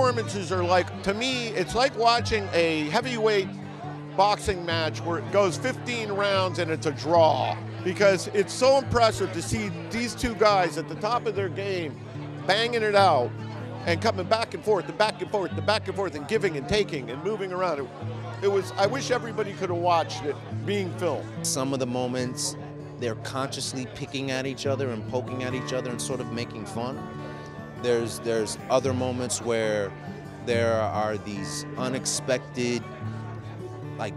performances are like, to me, it's like watching a heavyweight boxing match where it goes 15 rounds and it's a draw, because it's so impressive to see these two guys at the top of their game banging it out and coming back and forth and back and forth and back and forth and giving and taking and moving around. It was, I wish everybody could have watched it being filmed. Some of the moments, they're consciously picking at each other and poking at each other and sort of making fun. There's other moments where there are these unexpected, like,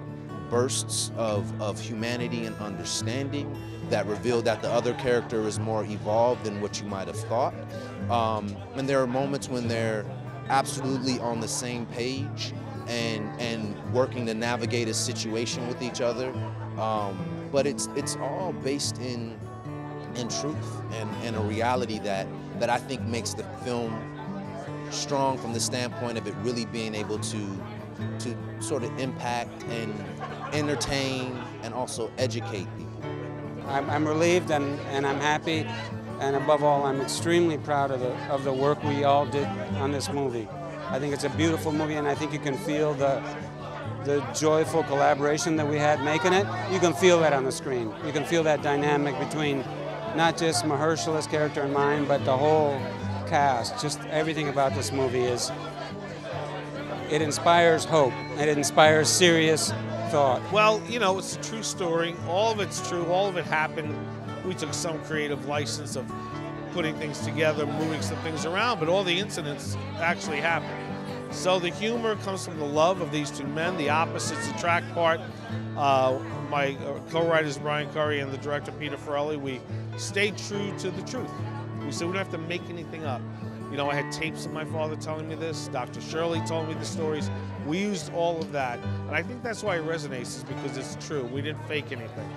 bursts of humanity and understanding that reveal that the other character is more evolved than what you might have thought. And there are moments when they're absolutely on the same page and working to navigate a situation with each other. But it's all based in truth and a reality that I think makes the film strong from the standpoint of it really being able to sort of impact and entertain and also educate people. I'm relieved and I'm happy, and above all, I'm extremely proud of the work we all did on this movie. I think it's a beautiful movie, and I think you can feel the joyful collaboration that we had making it. You can feel that on the screen. You can feel that dynamic between not just Mahershala's character and mine, but the whole cast. Just everything about this movie it inspires hope. It inspires serious thought. Well, you know, it's a true story. All of it's true. All of it happened. We took some creative license of putting things together, moving some things around, but all the incidents actually happened. So the humor comes from the love of these two men. The opposites attract part. My co-writers Brian Curry and the director Peter Farrelly, we stayed true to the truth. We said we don't have to make anything up. You know, I had tapes of my father telling me this. Dr. Shirley told me the stories. We used all of that. And I think that's why it resonates, is because it's true. We didn't fake anything.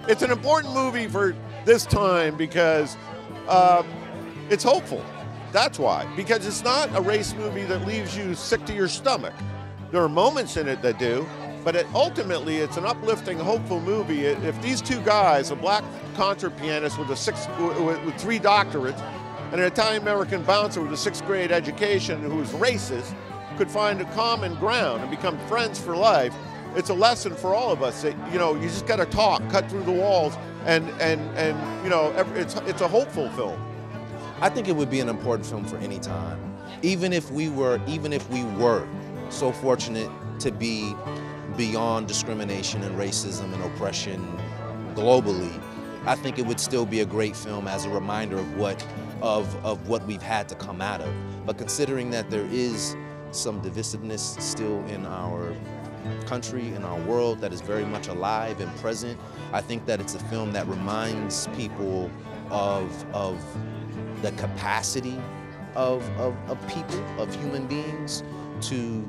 It's an important movie for this time because it's hopeful. That's why. Because it's not a race movie that leaves you sick to your stomach. There are moments in it that do, but ultimately it's an uplifting, hopeful movie. If these two guys, a black concert pianist with 3 doctorates, and an Italian-American bouncer with a 6th grade education who's racist, could find a common ground and become friends for life, it's a lesson for all of us that, you know, you just got to talk, cut through the walls, and you know, it's a hopeful film. I think it would be an important film for any time. Even if we were so fortunate to be beyond discrimination and racism and oppression globally, I think it would still be a great film as a reminder of what we've had to come out of. But considering that there is some divisiveness still in our country, in our world, that is very much alive and present, I think that it's a film that reminds people of the capacity of people, of human beings, to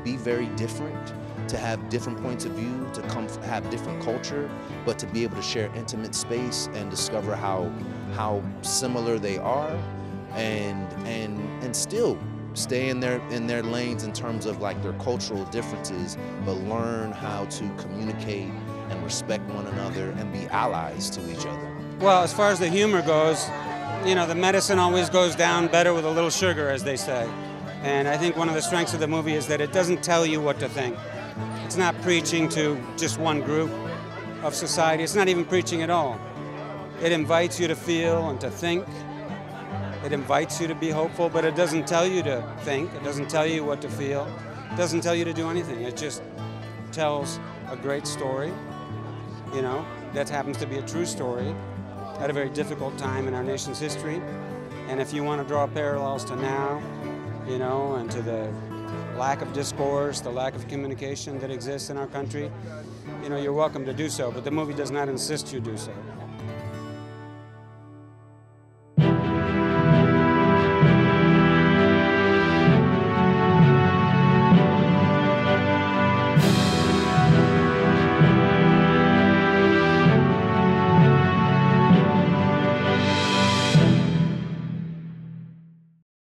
be very different, to have different points of view, to have different culture, but to be able to share intimate space and discover how similar they are, and still stay in their lanes in terms of like their cultural differences, but learn how to communicate and respect one another and be allies to each other. Well, as far as the humor goes, you know, the medicine always goes down better with a little sugar, as they say. And I think one of the strengths of the movie is that it doesn't tell you what to think. It's not preaching to just one group of society. It's not even preaching at all. It invites you to feel and to think. It invites you to be hopeful, but it doesn't tell you to think. It doesn't tell you what to feel. It doesn't tell you to do anything. It just tells a great story, you know, that happens to be a true story at a very difficult time in our nation's history. And if you want to draw parallels to now, you know, and to the lack of discourse, the lack of communication that exists in our country, you know, you're welcome to do so, but the movie does not insist you do so.